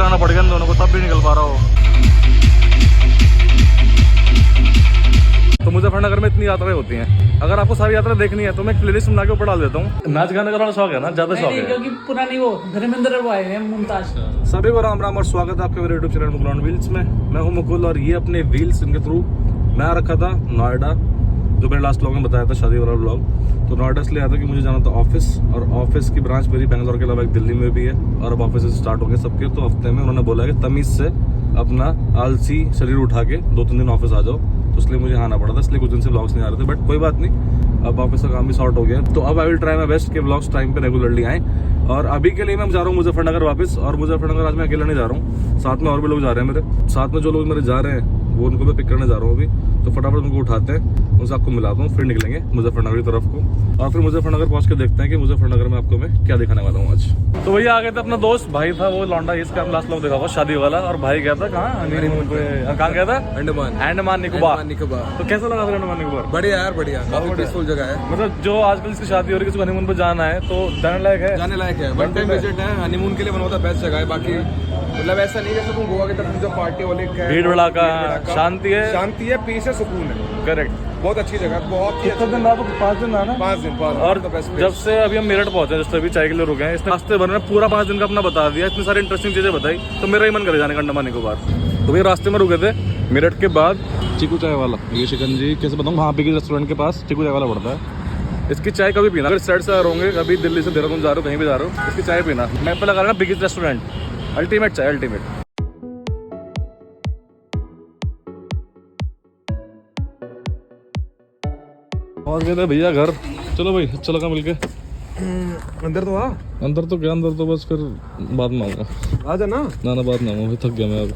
गिराना पड़ गया इन दोनों को, तब भी निकल पा रहा हो। तो मुजफ्फरनगर में इतनी यात्राएं होती हैं। अगर आपको सारी यात्रा देखनी है तो मैं प्लेलिस्ट बना के ऊपर डाल देता हूँ। नाच गाने का थोड़ा शौक है ना, ज्यादा शौक है क्योंकि पुरानी वो धर्मेंद्र वो आए हैं मुमताज। सभी को राम राम और स्वागत है आपके मेरे YouTube channel Mukul on wheels में। मैं हूँ मुकुल और ये अपने व्हील्स इनके थ्रू मैं आ रखा था नोएडा, जो मैंने लास्ट व्लॉग में बताया था, शादी वाला व्लॉग। तो नोएडा इसलिए आया था कि मुझे जाना था ऑफिस, और ऑफिस की ब्रांच मेरी बेंगलोर के अलावा एक दिल्ली में भी है, और अब ऑफिस स्टार्ट हो गए सबके। तो हफ्ते में उन्होंने बोला कि तमीज से अपना आलसी शरीर उठा के 2-3 दिन ऑफिस आ जाओ, तो इसलिए मुझे आना पड़ा था। इसलिए कुछ दिन से व्लॉग्स नहीं आ रहे थे, बट कोई बात नहीं, अब ऑफिस का काम भी सॉर्ट हो गया। तो अब I will try my best कि व्लॉग्स टाइम पे रेगुलरली आए। और अभी के लिए मैं जा रहा हूँ मुजफ्फरनगर वापस, और मुजफ्फरनगर आज मैं अकेला नहीं जा रहा हूँ, साथ में और भी लोग जा रहे हैं मेरे साथ में। जो लोग मेरे जा रहे हैं वो उनको मैं पिक करने जा रहा हूँ अभी, तो फटाफट उनको उठाते हैं, उनसे आपको मिलाता हूँ, फिर निकलेंगे मुजफ्फरनगर की तरफ को। और फिर मुजफ्फरनगर पहुंच के देखते हैं कि मुजफ्फरनगर में आपको मैं क्या दिखाने वाला हूँ आज। तो भैया आ गए थे, अपना दोस्त भाई था वो लौंडा, इसका हम लास्ट लोग देखा होगा शादी वाला, और भाई गया था कहाँ गया था, अंडमान निकोबार। तो कैसा लगा फिर अंडमान निकोबार? बढ़िया यार, बढ़िया, काफी पीसफुल जगह है। मतलब जो आजकल जिसकी शादी हो रही है, किसी को हनीमून पे जाना है तो जाने लायक है, जाने लायक है। वन टाइम विजिट है, हनीमून के लिए बनवा बेस्ट जगह है। बाकी मतलब ऐसा नहीं जैसे तुम गोवा की तरफ जो पार्टी वाले भीड़ भड़ाका, शांति है, पीस है, सुकून है। करेक्ट, बहुत अच्छी जगह, बहुत ही कितने दिन रहा? 5 दिन रहा ना? 5 दिन। और जब से अभी हम मेरठ पहुंचे, जैसे अभी चाय के लिए रुके हैं, इसने रास्ते भर में पूरा 5 दिन का अपना बता दिया, इतनी सारी इंटरेस्टिंग चीजें बताई, तो मेरा ही मन करे जाने का अंडमान निकोबार। तो भैया रास्ते में रुके थे मेरठ के बाद चीकू चाय वाला, ये शिकंजी कैसे बताऊँ, वहाँ पे रेस्टोरेंट के पास चीकू चाय वाला पड़ता है। इसकी चाय कभी पीना, अगर साइड से आ रहे होंगे, कभी दिल्ली से देहरादून जा रहे हो, कहीं भी जा रहे हो, इसकी चाय पीना। मैं पे लगा रहा बिगेस्ट रेस्टोरेंट, अल्टीमेट चाय, अल्टीमेट। और गए थे भैया घर। चलो भाई, अच्छा लगा मिलके। अंदर तो आ, अंदर तो क्या, अंदर तो बस फिर बाद में आऊँगा। आ जाना ना बाद में आऊँगा, थक गया मैं अब।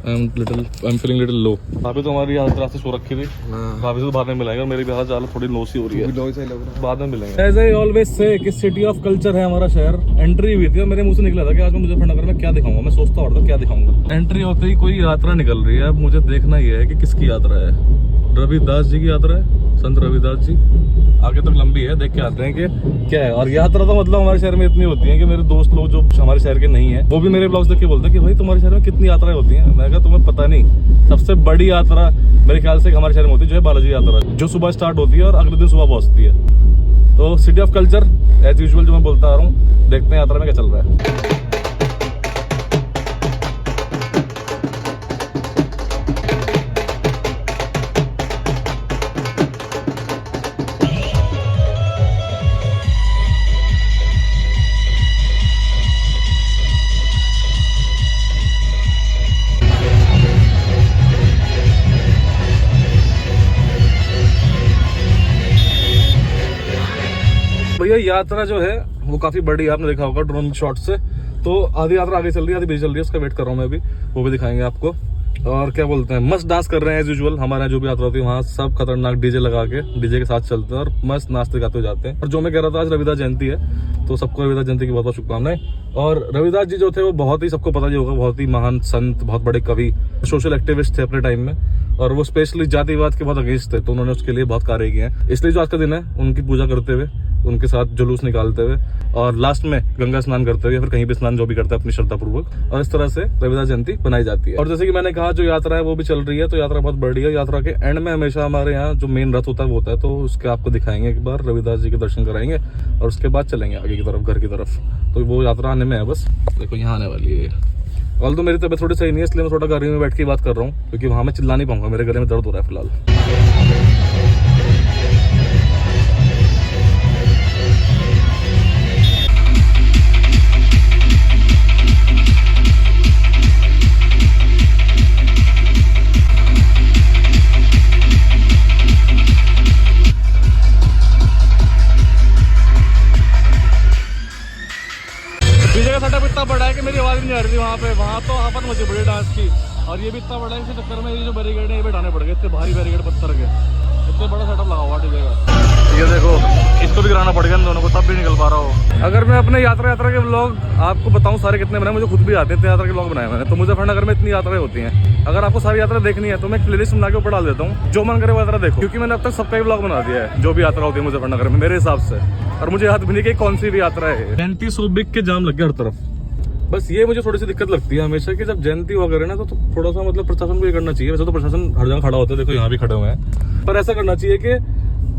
आई एम फीलिंग लिटिल लो। काफी तो हमारी हालत रात से सो रखी थी, काफी तो बाद में मिलेंगे, और मेरी भी हालत थोड़ी लो सी हो रही है, बाद में मिलेंगे। एज आई ऑलवेज से कि सिटी ऑफ कल्चर है हमारा शहर। एंट्री हुई थी और मेरे मुंह से निकला था कि आज मैं मुजफ्फरनगर में क्या दिखाऊंगा। मैं सोचता और था क्या दिखाऊंगा, एंट्री होते ही कोई यात्रा निकल रही है। अब मुझे देखना ही है कि किसकी यात्रा है। रविदास जी की यात्रा है, संत रविदास जी। आगे तक लंबी है, देख के आते हैं कि क्या है। और यात्रा तो मतलब हमारे शहर में इतनी होती है कि मेरे दोस्त लोग जो हमारे शहर के नहीं है, वो भी मेरे ब्लॉग्स देख के बोलते हैं कि भाई तुम्हारे शहर में कितनी यात्राएं होती हैं। मैं कहा तुम्हें पता नहीं, सबसे बड़ी यात्रा मेरे ख्याल से हमारे शहर में होती है, जो है बालाजी यात्रा, जो सुबह स्टार्ट होती है और अगले दिन सुबह पहुंचती है। तो city of culture as usual जो मैं बोलता आ रहा हूँ, देखते हैं यात्रा में क्या चल रहा है। भैया यात्रा जो है वो काफी बड़ी है, आपने देखा होगा ड्रोन शॉट से। तो आधी यात्रा आगे चल रही है, आधी पीछे चल रही है, उसका वेट कर रहा हूँ मैं अभी, वो भी दिखाएंगे आपको। और क्या बोलते हैं, मस्त डांस कर रहे हैं एज यूजुअल। हमारे यहाँ जो भी यात्रा होती है वहाँ सब खतरनाक डीजे लगा के, डीजे के साथ चलते हैं और मस्त नाचते गाते जाते हैं। और जो मैं कह रहा था, आज रविदास जयंती है, तो सबको रविदास जयंती की बहुत बहुत शुभकामनाएं। और रविदास जी जो थे वो बहुत ही, सबको पता ही होगा, बहुत ही महान संत, बहुत बड़े कवि, सोशल एक्टिविस्ट थे अपने टाइम में, और वो स्पेशली जातिवाद के बहुत अगेंस्ट थे, तो उन्होंने उसके लिए बहुत कार्य किए हैं। इसलिए जो आज का दिन है उनकी पूजा करते हुए, उनके साथ जुलूस निकालते हुए, और लास्ट में गंगा स्नान करते हुए, या फिर कहीं भी स्नान जो भी करते हैं अपनी श्रद्धा पूर्वक, और इस तरह से रविदास जयंती बनाई जाती है। और जैसे कि मैंने कहा, जो यात्रा है वो भी चल रही है, तो यात्रा बहुत बड़ी है। यात्रा के एंड में हमेशा हमारे यहाँ जो मेन रथ होता है वो होता है, तो उसके आपको दिखाएंगे एक बार, रविदास जी के दर्शन कराएंगे, और उसके बाद चलेंगे आगे की तरफ, घर की तरफ। तो वो यात्रा आने में है, बस देखो यहाँ आने वाली है। और तो मेरी तबीयत थोड़ी सही नहीं है, इसलिए मैं थोड़ा गाड़ी में बैठ के बात कर रहा हूँ, क्योंकि वहाँ मैं चिल्ला नहीं पाऊंगा, मेरे गले में दर्द हो रहा है फिलहाल। डीजे का सेटअप इतना बड़ा है कि मेरी आवाज नहीं आ रही थी वहाँ तो आफत मची बड़ी डांस की। और ये भी इतना बड़ा है, इसी चक्कर में ये जो बैरिकेड है ये बैठाने पड़ गए, इतने भारी बैरिकेड पत्थर के, इतने बड़ा सेटअप लगा हुआ डीजे का। ये देखो, इसको भी गिराना पड़ गया इन दोनों को, तब भी निकल पा रहा हो। अगर मैं अपने यात्रा के व्लॉग आपको बताऊं सारे कितने बनाए, मुझे खुद भी आते हैं, यात्रा के व्लॉग बनाए मैंने। तो मुजफ्फरनगर में इतनी यात्राएं होती हैं। अगर आपको सारी यात्रा देखनी है तो मैं प्लेलिस्ट बना के ऊपर डाल देता हूँ, जो मन करे वो यात्रा देखो, क्योंकि मैंने अब तक सबका ही व्लॉग बना दिया है जो भी यात्रा होती है मुजफ्फरनगर में मेरे हिसाब से। और मुझे याद भी नहीं कि कौन सी भी यात्रा है। 35 के जाम लग गया हर तरफ, बस ये मुझे थोड़ी सी दिक्कत लगती है हमेशा कि जब जयंती वगैरह ना तो थोड़ा सा मतलब प्रशासन को ये करना चाहिए। वैसे तो प्रशासन हर जगह खड़ा होता है, देखो यहाँ भी खड़े हुए हैं, पर ऐसा करना चाहिए कि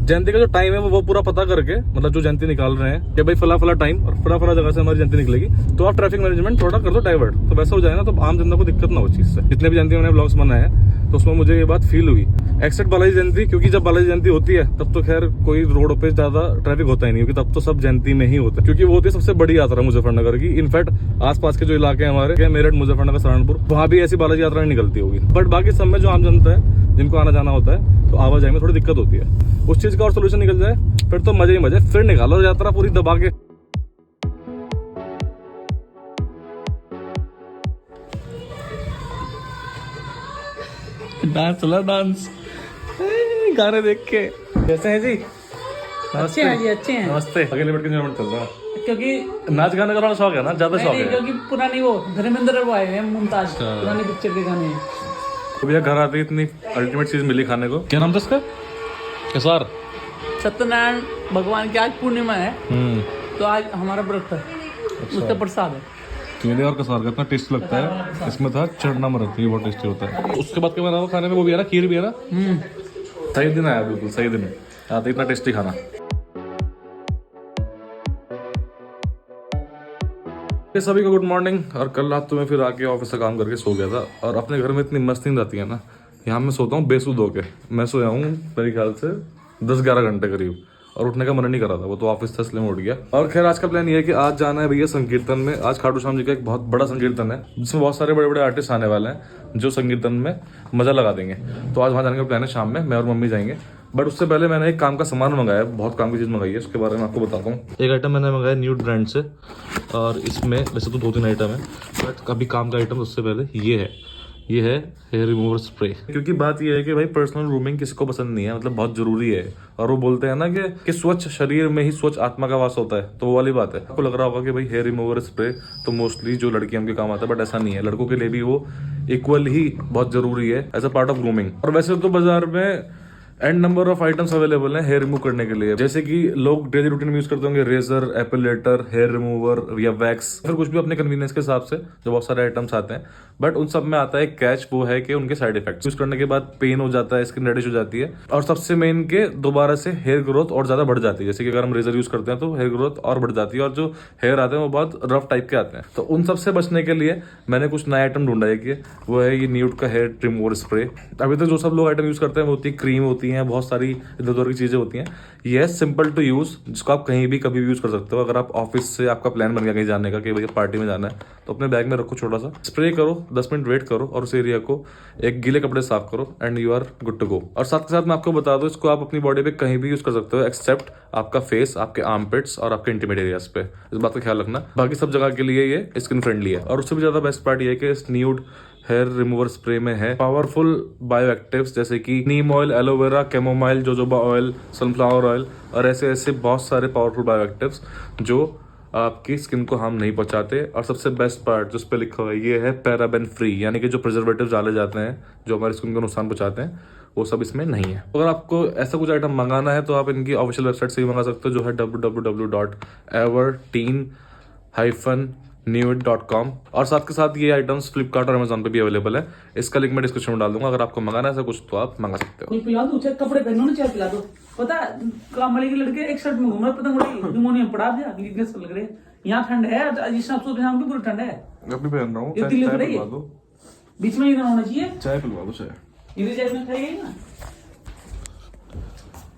जयंती का जो टाइम है वो पूरा पता करके, मतलब जो जयंती निकाल रहे हैं कि भाई फला टाइम और फला जगह से हमारी जयंती निकलेगी, तो आप ट्रैफिक मैनेजमेंट थोड़ा कर दो डाइवर्ट, तो वैसा हो जाए ना तो आम जनता को दिक्कत ना हो चीज से। जितने भी जयंती मैंने ब्लॉग्स बनाए हैं तो उसमें मुझे ये बात फील हुई, एक्सेप्ट बालाजी जयंती, क्योंकि जब बालाजी जयंती होती है तब तो खैर कोई रोड पे ज्यादा ट्रैफिक होता ही नहीं, क्योंकि तब तो सब जयंती में ही होता है, क्योंकि वो होती है सबसे बड़ी यात्रा मुजफ्फरनगर की। इनफैक्ट आसपास के जो इलाके हैं हमारे, मेरठ, मुजफ्फरनगर, सहारनपुर, वहाँ भी ऐसी बालाजी यात्रा नहीं निकलती होगी। बट बाकी सब में जो आम जनता है जिनको आना जाना होता है तो आवाजाही में थोड़ी दिक्कत होती है। उस चीज का और सोल्यूशन निकल जाए फिर तो मजे ही मजे, फिर निकालो यात्रा पूरी दबा के। डांस चला, डांस गाने देख के। कैसे हैं जी? अच्छे हैं जी, अच्छे हैं। नमस्ते। अकेले बैठ के एंजॉयमेंट चल रहा है, क्योंकि नाच गाने का शौक है ना, ज्यादा शौक है। क्योंकि पुरानी वो धर्मेंद्र वो आए हैं मुमताज, पुरानी पिक्चर के गाने। तो भैया घर आते ही इतनी अल्टीमेट चीज मिली खाने को। क्या नाम था इसका? कसार। सत्यनारायण भगवान की आज पूर्णिमा है, तो आज हमारा व्रत है, उसका प्रसाद है। केले और कसार का इतना टेस्ट लगता है। इसमें था चढ़ना मरत, ये बहुत टेस्टी होता है। उसके बाद क्या बना खाने में? वो भी है ना, खीर भी है ना। सही दिन आया, बिल्कुल सही दिन है, इतना टेस्टी खाना। सभी को गुड मॉर्निंग। और कल रात तो मैं फिर आके ऑफिस से काम करके सो गया था, और अपने घर में इतनी मस्त नींद आती है ना, यहाँ मैं सोता हूँ बेसुध होके। मैं सोया हूँ मेरे ख्याल से 10-11 घंटे करीब, और उठने का मन नहीं कर रहा था, वो तो ऑफिस था इसलिए मैं उठ गया। और खैर आज का प्लान ये है कि आज जाना है भैया संकीर्तन में। आज खाटू श्याम जी का एक बहुत बड़ा संकीर्तन है, जिसमें बहुत सारे बड़े बड़े आर्टिस्ट आने वाले हैं जो संकीर्तन में मजा लगा देंगे। तो आज वहाँ जाने का प्लान है, शाम में मैं और मम्मी जाएंगे। बट उससे पहले मैंने एक काम का सामान मंगाया, बहुत काम की चीज़ मंगाई है, उसके बारे में आपको बताता हूँ। एक आइटम मैंने मंगाया न्यूड ब्रांड से, और इसमें वैसे तो 2-3 आइटम है, बट कभी काम का आइटम उससे पहले ये है हेयर रिमूवर स्प्रे। क्योंकि बात ये है कि भाई पर्सनल ग्रूमिंग किसी को पसंद नहीं है, मतलब बहुत जरूरी है। और वो बोलते हैं ना कि स्वच्छ शरीर में ही स्वच्छ आत्मा का वास होता है, तो वो वाली बात है। आपको लग रहा होगा कि भाई हेयर रिमूवर स्प्रे तो मोस्टली जो लड़कियों के काम आता है, बट ऐसा नहीं है, लड़कों के लिए भी वो इक्वल ही बहुत जरूरी है as a part of grooming. और वैसे तो बाजार में and number of items available हैं हेयर रिमूव करने के लिए, जैसे कि लोग डेली रूटीन में यूज करते होंगे रेजर, एपिलेटर, हेयर रिमूवर या वैक्स, फिर कुछ भी अपने कन्वीनियंस के हिसाब से जो बहुत सारे आइटम्स आते हैं। बट उन सब में आता है कैच, वो है कि उनके साइड इफेक्ट्स। यूज करने के बाद पेन हो जाता है, स्किन रेडिश हो जाती है, और सबसे मेन के दोबारा से हेयर ग्रोथ और ज्यादा बढ़ जाती है। जैसे कि अगर हम रेजर यूज करते हैं तो हेयर ग्रोथ और बढ़ जाती है, और जो हेयर आते हैं वो बहुत रफ टाइप के आते हैं। तो उन सब से बचने के लिए मैंने कुछ नया आइटम ढूंढा है कि वो है ये न्यूड का हेयर रिमूवर स्प्रे। अभी तक जो सब लोग आइटम यूज करते हैं वो होती है क्रीम, होती है बहुत सारी इधर उधर की चीजें होती हैं। ये है सिंपल टू यूज, जिसको आप कहीं भी कभी भी यूज कर सकते हो। अगर आप ऑफिस से आपका प्लान बन गया कहीं जाने का कि भैया पार्टी में जाना है, तो अपने बैग में रखो, छोटा सा स्प्रे करो, 10 मिनट वेट करो, और उस एरिया को एक गीले कपड़े साफ करो, and you are good to go. और साथ के साथ मैं आपको बता दूं, इसको आप अपनी बॉडी पे कहीं भी यूज कर सकते हो एक्सेप्ट आपका फेस, आपके आर्मपिट्स और आपके इंटीमेट एरियाज पे। इस बात का ख्याल रखना, बाकी सब जगह के लिए ये स्किन फ्रेंडली है। और उससे भी ज्यादा बेस्ट पार्ट ये है कि इस न्यूड हेयर रिमूवर स्प्रे में है पावरफुल बायो एक्टिव्स, जैसे कि neem oil, aloe vera, chamomile, jojoba oil, sunflower oil, और ऐसे बहुत सारे पावरफुल बायो एक्टिव्स जो आपकी स्किन को हार्म नहीं पहुंचाते। और सबसे बेस्ट पार्ट जिस पे लिखा हुआ है ये है पैराबेन फ्री, यानी कि जो प्रिजर्वेटिव डाले जाते हैं जो हमारी स्किन को नुकसान पहुंचाते हैं वो सब इसमें नहीं है। अगर आपको ऐसा कुछ आइटम मंगाना है तो आप इनकी ऑफिशियल वेबसाइट से भी मंगा सकते हो, जो है www.everteen-nude.com। और साथ के साथ ये आइटम्स फ्लिपकार्ट और अमेजोन पे भी अवेलेबल है। इसका लिंक मैं डिस्क्रिप्शन में डाल दूंगा, अगर आपको मंगाना है ऐसा कुछ तो आप मंगा सकते हो। कोई पिला दो, चाहे कपड़े पहनो ना, चाय पिला दो। पता कामवाली के लड़के एक शर्ट में घूम रहे, पतंग उड़ी, निमोनिया पड़ा दिया, वीकनेस लग रही है। यहाँ ठंड है, जिस हिसाब से शाम की पूरी ठंड है। अभी पहन रहा हूँ, ये दिल्ली में बीच में इधर होना चाहिए, चाय पिलवा दो, चाय इधर चाय में खाइए ना।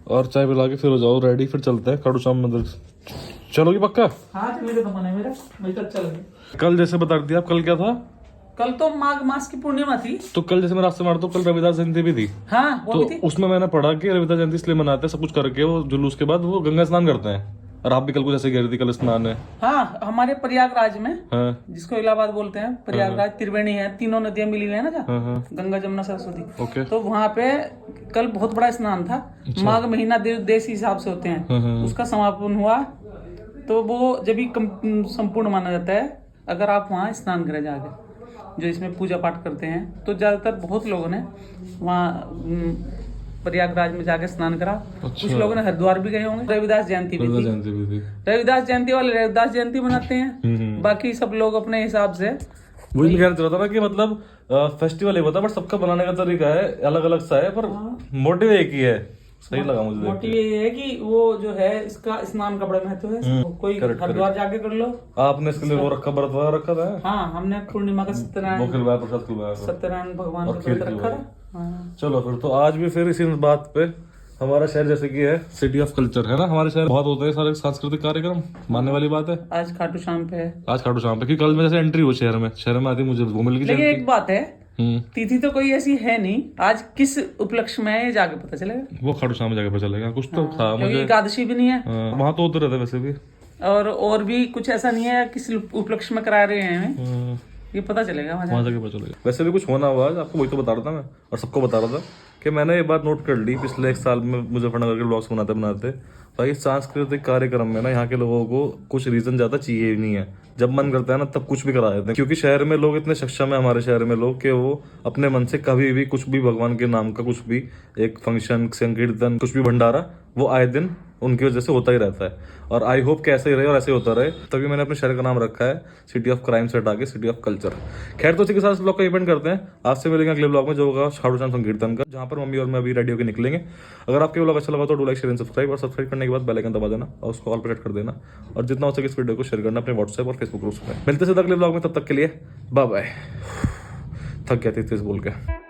और चाय पिला के फिर हो जाओ रेडी, फिर चलते हैं खाटू श्याम मंदिर। चलोगी पक्का? हाँ चलेगा, तो मन है मेरा, मैं कल चलेंगे। कल जैसे बता दिया, कल क्या था? कल तो माघ मास की पूर्णिमा थी। तो कल जैसे मैं रास्ते मारता हूँ, कल रविदास जयंती भी थी। हाँ वो तो भी थी। उसमें मैंने पढ़ा कि रविदास जयंती इसलिए मनाते हैं, सब कुछ करके वो जुलूस के बाद वो गंगा स्नान करते हैं। और आप भी कल कुछ ऐसे कह रही थी, कल स्नान है। हाँ हमारे प्रयागराज में, हाँ जिसको इलाहाबाद बोलते हैं, प्रयागराज, त्रिवेणी है, तीनों नदियां मिली हुई है ना जहाँ, गंगा, जमुना, सरस्वती। ओके। तो वहाँ पे कल बहुत बड़ा स्नान था। माघ महीना देशी हिसाब से होते हैं, उसका समापन हुआ। तो वो जब भी संपूर्ण माना जाता है अगर आप वहाँ स्नान करें जाके, जो इसमें पूजा पाठ करते हैं। तो ज्यादातर बहुत लोगों ने वहाँ प्रयागराज में जाके स्नान करा। अच्छा। कुछ लोगों ने हरिद्वार भी गए होंगे। रविदास जयंती भी थी। जयंती भी थी। रविदास जयंती वाले रविदास जयंती मनाते हैं, बाकी सब लोग अपने हिसाब से। वही मैं कहना चाह रहा था ना कि मतलब फेस्टिवल एक होता है बट सबका बनाने का तरीका है अलग अलग सा है, पर मोटिव एक ही है। सही लगा मुझे देख मोटिव ये है कि वो जो है इसका स्नान का बड़ा महत्व है। कोई हरिद्वार जाके कर लो। के। आपने इसके लिए वो रखा व्रत वगैरह रखा था? हाँ, हमने पूर्णिमा का वो सत्यनारायण खिलवाया, प्रसाद खिलवाया था। सत्यनारायण भगवान और का खीर व्रत रखा खिलवाई। था। हाँ। चलो फिर तो आज भी फिर इसी बात पे, हमारा शहर जैसे कि है सिटी ऑफ कल्चर है ना, हमारे शहर बहुत होते हैं सारे सांस्कृतिक कार्यक्रम, मानने वाली बात है। आज खाटू श्याम पे है। आज खाटू श्याम पे, क्योंकि कल में जैसे एंट्री हो शहर में आती मुझे वो मिल गई लेकिन जयंती। एक बात है, हम्म, तिथि तो कोई ऐसी है नहीं। आज किस उपलक्ष्य में है ये जाके पता चलेगा। वो खाटू श्याम में जाके पता चलेगा। कुछ तो था क्योंकि मुझे, एकादशी भी नहीं है वहां तो होते रहते वैसे भी। और भी कुछ ऐसा नहीं है किसी उपलक्ष्य में करा रहे हैं, ये पता चलेगा वहाँ वहां जाके पता चलेगा। वैसे भी कुछ होना हुआ आज, आपको वही तो बता रहा था मैं, और सबको बता रहा था कि मैंने ये बात नोट कर ली पिछले 1 साल में मुजफ्फरनगर के ब्लॉग्स बनाते बनाते भाई, सांस्कृतिक कार्यक्रम में ना यहाँ के लोगों को कुछ रीजन ज्यादा चाहिए ही नहीं है। जब मन करता है ना तब कुछ भी करा देते हैं, क्योंकि शहर में लोग इतने सक्षम है, हमारे शहर में लोग, कि वो अपने मन से कभी भी कुछ भी भगवान के नाम का कुछ भी एक फंक्शन, संकीर्तन, कुछ भी भंडारा, वो आए दिन उनकी वजह से होता ही रहता है। और आई होप कि ऐसे ही रहे और ऐसे ही होता रहे। तभी मैंने अपने शहर का नाम रखा है सिटी ऑफ क्राइम से हटा के सिटी ऑफ कल्चर। खैर, तो इसी के साथ ब्लॉग का इवेंट करते हैं। आपसे मिलेंगे अगले ब्लॉग में जो होगा खाटू श्याम संकीर्तन का, जहाँ पर मम्मी और मैं अभी रेडी होकर निकलेंगे। अगर आपके ब्लॉग अच्छा लगा तो do like share and subscribe, और सब्सक्राइब करने के बाद बेल आइकन दबा देना और उसको ऑल पर सेट कर देना, और जितना हो सके इस वीडियो को शेयर करना अपने व्हाट्सएप और फेसबुक ग्रुप्स में। मिलते हैं अगले ब्लॉग में, तब तक के लिए बाय बाय। थक गया थी बोल के।